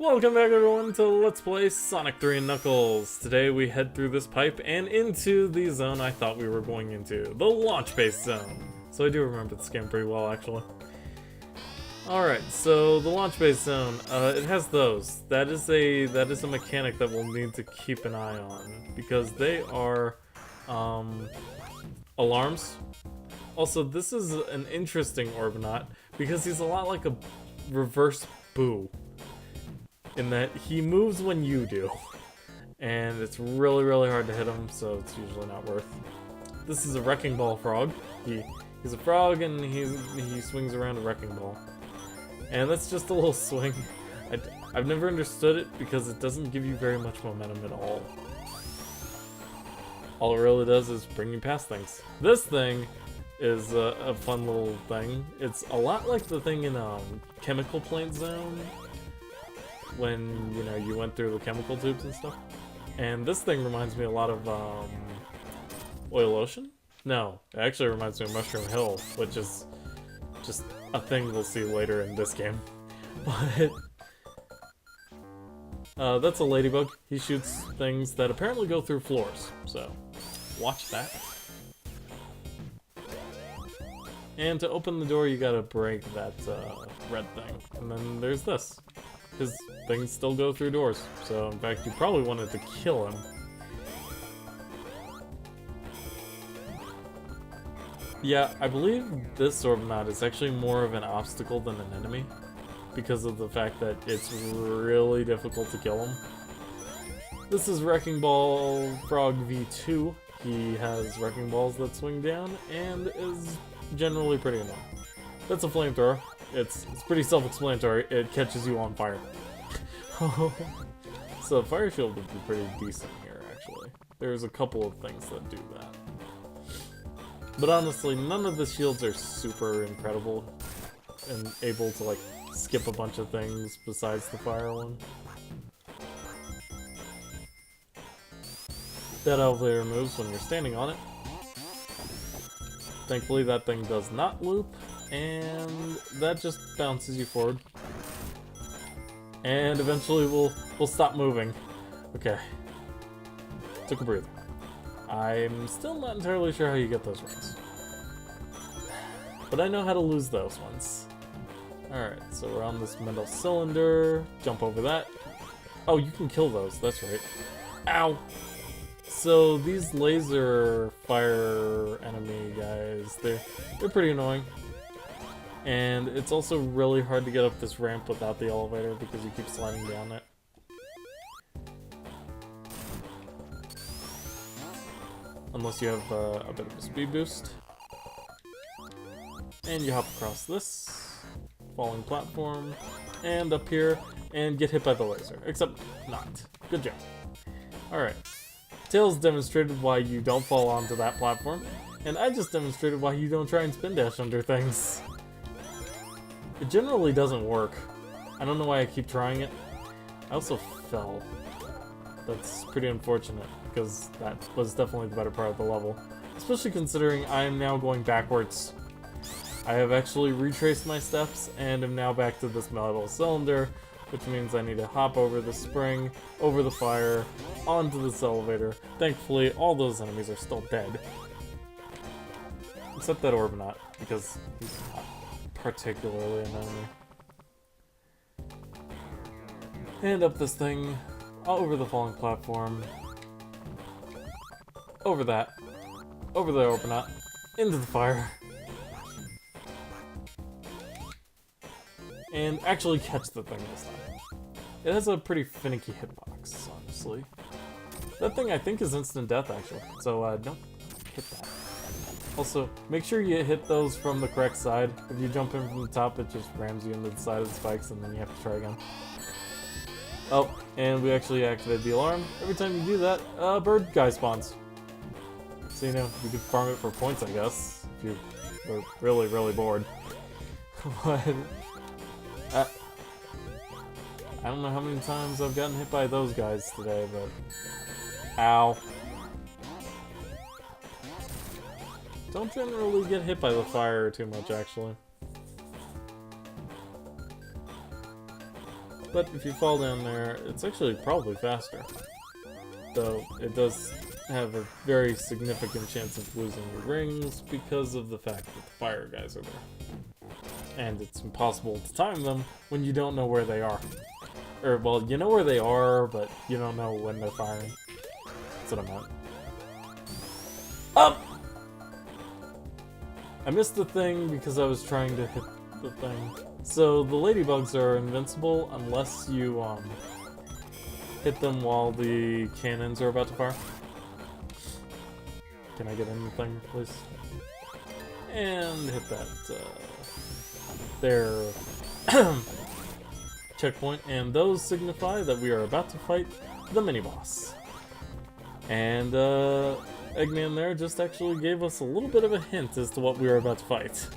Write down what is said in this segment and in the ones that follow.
Welcome back everyone to Let's Play Sonic 3 and Knuckles. Today we head through this pipe and into the zone I thought we were going into, the launch base zone. So I do remember this game pretty well actually. Alright, so the launch base zone, it has those. That is a mechanic that we'll need to keep an eye on because they are alarms. Also, this is an interesting Orbinaut because he's a lot like a reverse Boo. In that he moves when you do, and it's really hard to hit him, so it's usually not worth. This is a wrecking ball frog. He's a frog and he swings around a wrecking ball, and that's just a little swing. I've never understood it because it doesn't give you very much momentum at all. All it really does is bring you past things. This thing is a fun little thing. It's a lot like the thing in Chemical Plant Zone, when, you know, you went through the chemical tubes and stuff. And this thing reminds me a lot of, Oil Ocean? No, it actually reminds me of Mushroom Hill, which is just a thing we'll see later in this game. But, that's a ladybug. He shoots things that apparently go through floors, so watch that. And to open the door, you gotta break that, red thing. And then there's this. His things still go through doors, so in fact you probably wanted to kill him. Yeah, I believe this Orbinaut is actually more of an obstacle than an enemy, because of the fact that it's really difficult to kill him. This is Wrecking Ball Frog V2. He has wrecking balls that swing down, and is generally pretty annoying. That's a flamethrower. It's pretty self-explanatory. It catches you on fire. So fire shield would be pretty decent here, actually. There's a couple of things that do that. But honestly, none of the shields are super incredible and able to, like, skip a bunch of things besides the fire one. That elevator moves when you're standing on it. Thankfully, that thing does not loop. And that just bounces you forward. And eventually we'll stop moving. Okay. Took a breather. I'm still not entirely sure how you get those rings. But I know how to lose those ones. Alright, so we're on this metal cylinder. Jump over that. Oh, you can kill those, that's right. Ow! So these laser fire enemy guys, they're pretty annoying. And it's also really hard to get up this ramp without the elevator because you keep sliding down it. Unless you have a bit of a speed boost. And you hop across this falling platform and up here and get hit by the laser. Except not. Good job. Alright. Tails demonstrated why you don't fall onto that platform. And I just demonstrated why you don't try and spin dash under things. It generally doesn't work. I don't know why I keep trying it. I also fell. That's pretty unfortunate, because that was definitely the better part of the level. Especially considering I am now going backwards. I have actually retraced my steps, and am now back to this metal cylinder, which means I need to hop over the spring, over the fire, onto this elevator. Thankfully, all those enemies are still dead. Except that Orbinaut, because he's not particularly an enemy. And up this thing, over the falling platform, over that, over the Orbinaut, into the fire, and actually catch the thing this time. It has a pretty finicky hitbox, honestly. That thing I think is instant death actually, so don't hit that. Also, make sure you hit those from the correct side. If you jump in from the top, it just rams you into the side of the spikes, and then you have to try again. Oh, and we actually activated the alarm. Every time you do that, a bird guy spawns. So, you know, you could farm it for points, I guess, if you were really bored. But, I don't know how many times I've gotten hit by those guys today, but... Ow. Don't generally get hit by the fire too much, actually. But if you fall down there, it's actually probably faster. Though it does have a very significant chance of losing your rings because of the fact that the fire guys are there. And it's impossible to time them when you don't know where they are. Or, well, you know where they are, but you don't know when they're firing. That's what I meant. Up! I missed the thing because I was trying to hit the thing. So the ladybugs are invincible unless you hit them while the cannons are about to fire. Can I get in the thing, please? And hit that there checkpoint, and those signify that we are about to fight the mini-boss. And Eggman there just actually gave us a little bit of a hint as to what we are about to fight.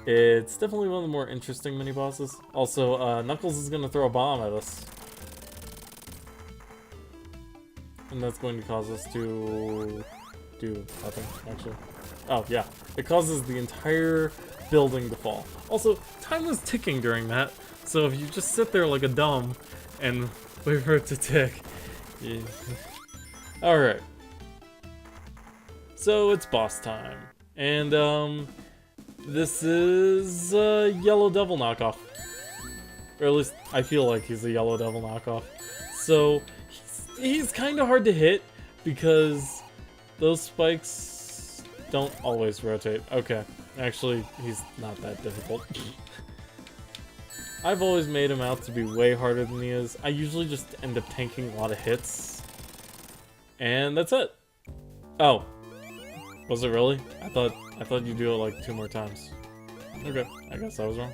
It's definitely one of the more interesting mini-bosses. Also, Knuckles is going to throw a bomb at us. And that's going to cause us to do nothing, actually. Oh, yeah. It causes the entire building to fall. Also, time was ticking during that, so if you just sit there like a dumb and wait for it to tick... Yeah. Alright. So, it's boss time. And, this is a Yellow Devil knockoff. Or at least, I feel like he's a Yellow Devil knockoff. So, he's kind of hard to hit because those spikes don't always rotate. Okay, actually, he's not that difficult. I've always made him out to be way harder than he is. I usually just end up tanking a lot of hits. And that's it. Oh. Was it really? I thought you'd do it like 2 more times. Okay, I guess I was wrong.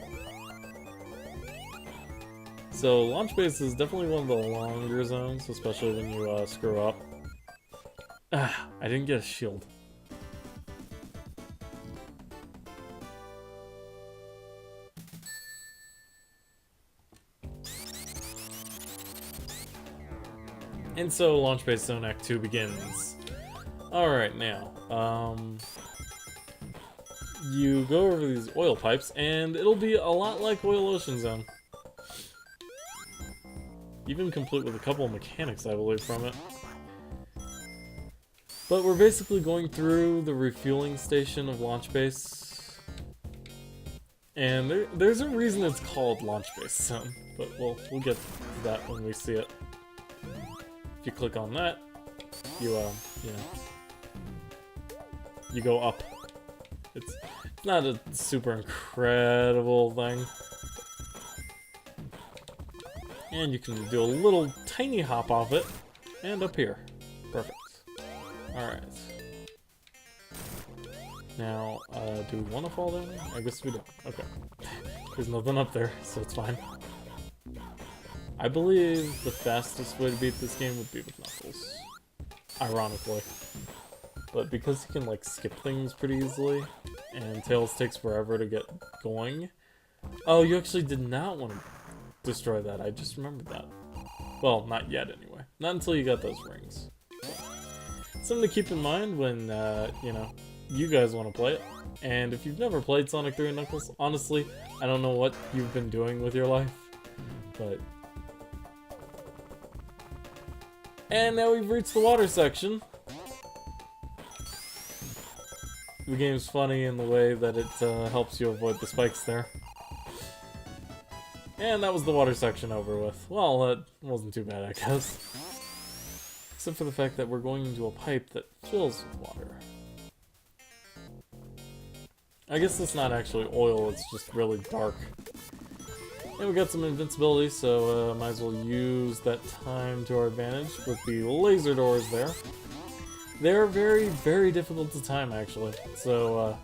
So, launch base is definitely one of the longer zones, especially when you screw up. Ah, I didn't get a shield. And so, launch base zone Act 2 begins. Alright, now, you go over these oil pipes, and it'll be a lot like Oil Ocean Zone. Even complete with a couple of mechanics, I believe, from it. But we're basically going through the refueling station of Launch Base. And there's a reason it's called Launch Base Zone, but we'll get to that when we see it. If you click on that, you know, you go up. It's not a super incredible thing. And you can do a little tiny hop off it, and up here. Perfect. Alright. Now, do we want to fall down there? I guess we don't. Okay. There's nothing up there, so it's fine. I believe the fastest way to beat this game would be with Knuckles. Ironically. But because he can, like, skip things pretty easily, and Tails takes forever to get going... Oh, you actually did not want to destroy that. I just remembered that. Well, not yet, anyway. Not until you got those rings. Something to keep in mind when, you know, you guys want to play it. And if you've never played Sonic 3 and Knuckles, honestly, I don't know what you've been doing with your life. But... And now we've reached the water section. The game's funny in the way that it helps you avoid the spikes there. And that was the water section over with. Well, that wasn't too bad, I guess. Except for the fact that we're going into a pipe that fills with water. I guess it's not actually oil, it's just really dark. And we got some invincibility, so might as well use that time to our advantage with the laser doors there. They're very, very difficult to time, actually. So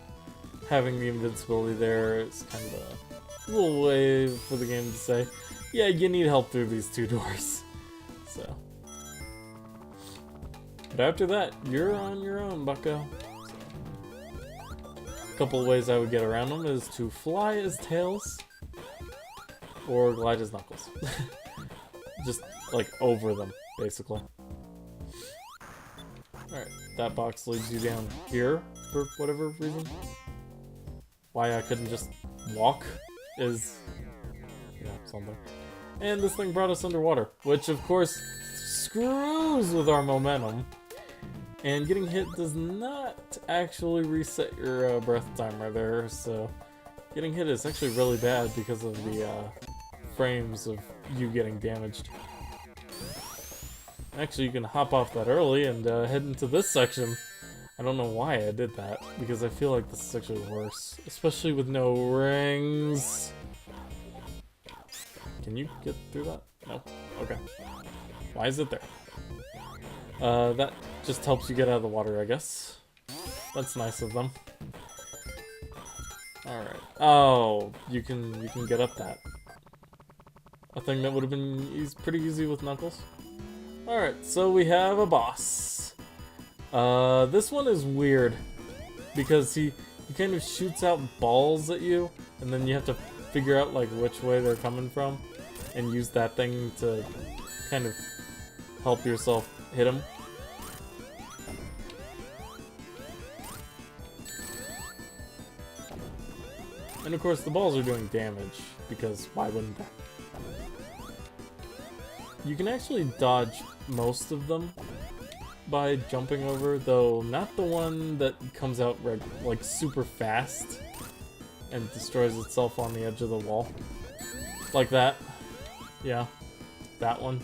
having the invincibility there is kind of a little way for the game to say, yeah, you need help through these 2 doors. So. But after that, you're on your own, bucko. So. A couple of ways I would get around them is to fly as Tails, or glide as Knuckles. Just, like, over them, basically. Alright, that box leads you down here, for whatever reason. Why I couldn't just walk is... yeah, something. And this thing brought us underwater, which of course screws with our momentum. And getting hit does not actually reset your breath timer there, so getting hit is actually really bad because of the frames of you getting damaged. Actually, you can hop off that early and head into this section. I don't know why I did that, because I feel like this is actually worse, especially with no rings. Can you get through that? No? Okay. Why is it there? That just helps you get out of the water, I guess. That's nice of them. Alright. Oh, you can get up that. A thing that would have been pretty easy with Knuckles. Alright, so we have a boss. This one is weird because he kind of shoots out balls at you, and then you have to figure out like which way they're coming from and use that thing to kind of help yourself hit him. And of course the balls are doing damage, because why wouldn't they? You can actually dodge most of them by jumping over, though not the one that comes out like super fast and destroys itself on the edge of the wall. Like that. Yeah, that one.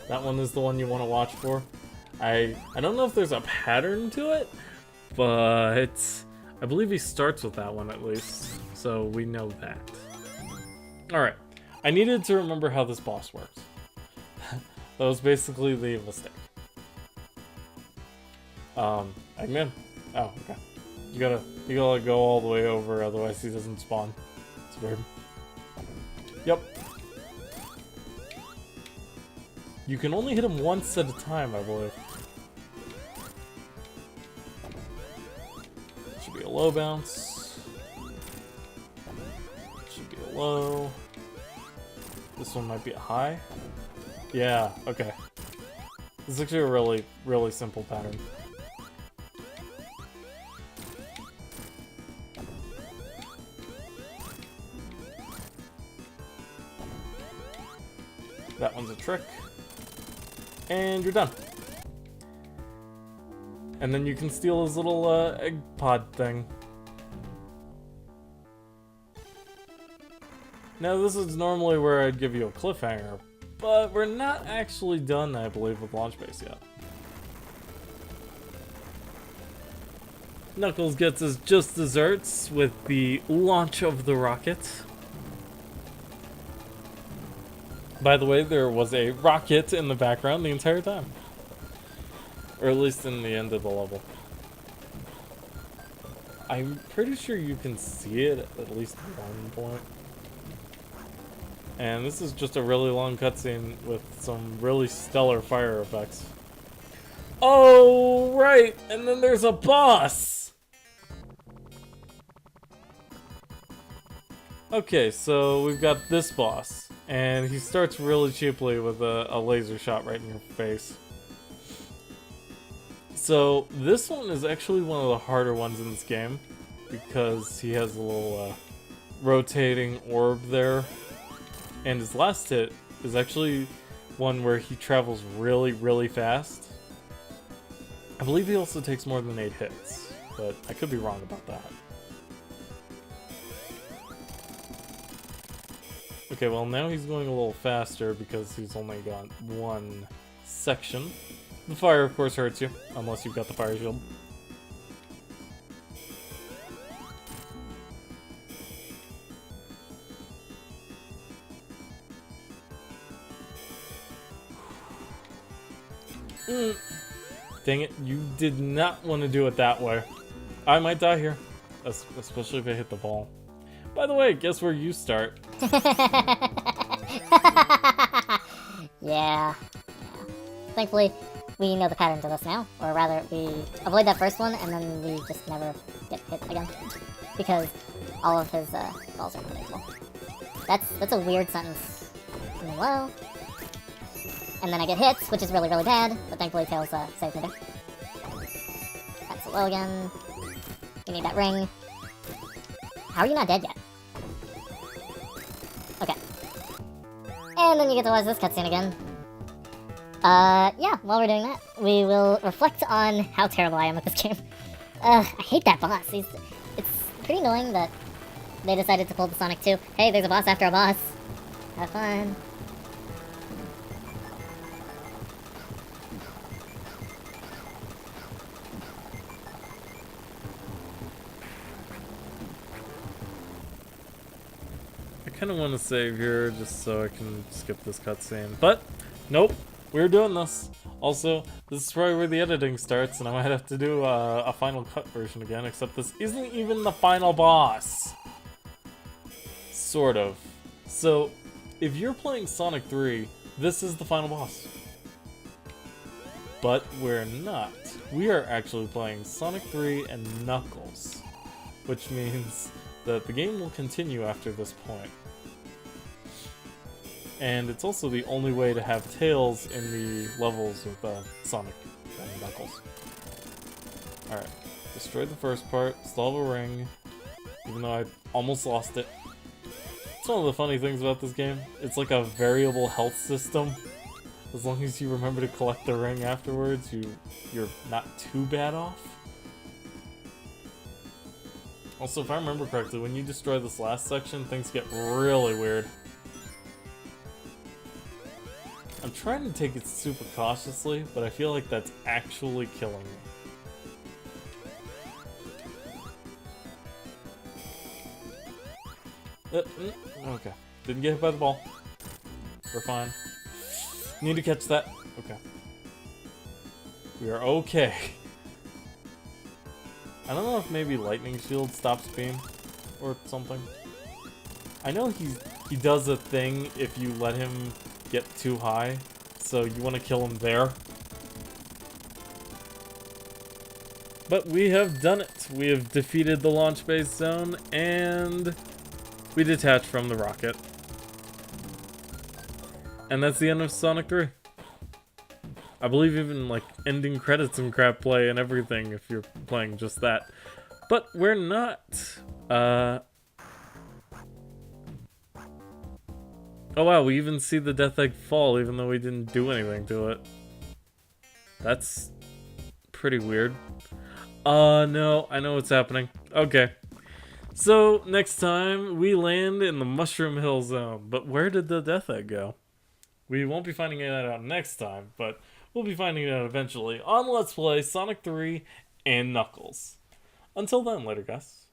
That one is the one you want to watch for. I don't know if there's a pattern to it, but I believe he starts with that one at least, so we know that. Alright, I needed to remember how this boss works. That was basically the mistake. Eggman? Oh, okay. You gotta go all the way over, otherwise he doesn't spawn. It's weird. Yep. You can only hit him once at a time, I believe. Should be a low bounce. Should be a low. This one might be a high. Yeah, okay. This is actually a really, really simple pattern. That one's a trick. And you're done. And then you can steal his little egg pod thing. Now this is normally where I'd give you a cliffhanger, but we're not actually done, I believe, with Launch Base yet. Knuckles gets his just desserts with the launch of the rocket. By the way, there was a rocket in the background the entire time. Or at least in the end of the level. I'm pretty sure you can see it at least one point. And this is just a really long cutscene with some really stellar fire effects. Oh, right! And then there's a boss! Okay, so we've got this boss. And he starts really cheaply with a laser shot right in your face. So this one is actually one of the harder ones in this game, because he has a little rotating orb there. And his last hit is actually one where he travels really, really fast. I believe he also takes more than 8 hits, but I could be wrong about that. Okay, well now he's going a little faster because he's only got one section. The fire, of course, hurts you, unless you've got the fire shield. Dang it, you did not want to do it that way. I might die here, especially if I hit the ball. By the way, guess where you start? Yeah. Thankfully, we know the pattern to this now, or rather, we avoid that first one, and then we just never get hit again, because all of his balls are unpredictable. That's a weird sentence. And then low, and then I get hits, which is really, really bad, but thankfully Tails saved me there. That's a low again. You need that ring. How are you not dead yet? Okay. And then you get to watch this cutscene again. Yeah, while we're doing that, we will reflect on how terrible I am at this game. I hate that boss. It's pretty annoying that they decided to pull the Sonic 2. Hey, there's a boss after a boss. Have fun. I kind of want to save here just so I can skip this cutscene, but nope, we're doing this. Also, this is probably where the editing starts, and I might have to do a Final Cut version again, except this isn't even the final boss. Sort of. So, if you're playing Sonic 3, this is the final boss. But we're not. We are actually playing Sonic 3 and Knuckles, which means that the game will continue after this point. And it's also the only way to have Tails in the levels with Sonic and Knuckles. Alright, destroyed the first part, still have a ring, even though I almost lost it. It's one of the funny things about this game. It's like a variable health system. As long as you remember to collect the ring afterwards, you're not too bad off. Also, if I remember correctly, when you destroy this last section, things get really weird. I'm trying to take it super cautiously, but I feel like that's actually killing me. Okay. Didn't get hit by the ball. We're fine. Need to catch that. Okay. We are okay. I don't know if maybe Lightning Shield stops beam or something. I know he does a thing if you let him get too high, so you want to kill him there. But we have done it. We have defeated the launch base zone, and we detached from the rocket. And that's the end of Sonic 3. I believe even like ending credits and crap play and everything if you're playing just that. But we're not. Oh wow, we even see the Death Egg fall even though we didn't do anything to it. That's pretty weird. No, I know what's happening. Okay. So, next time, we land in the Mushroom Hill Zone. But where did the Death Egg go? We won't be finding that out next time, but we'll be finding it out eventually on Let's Play Sonic 3 and Knuckles. Until then, later guys.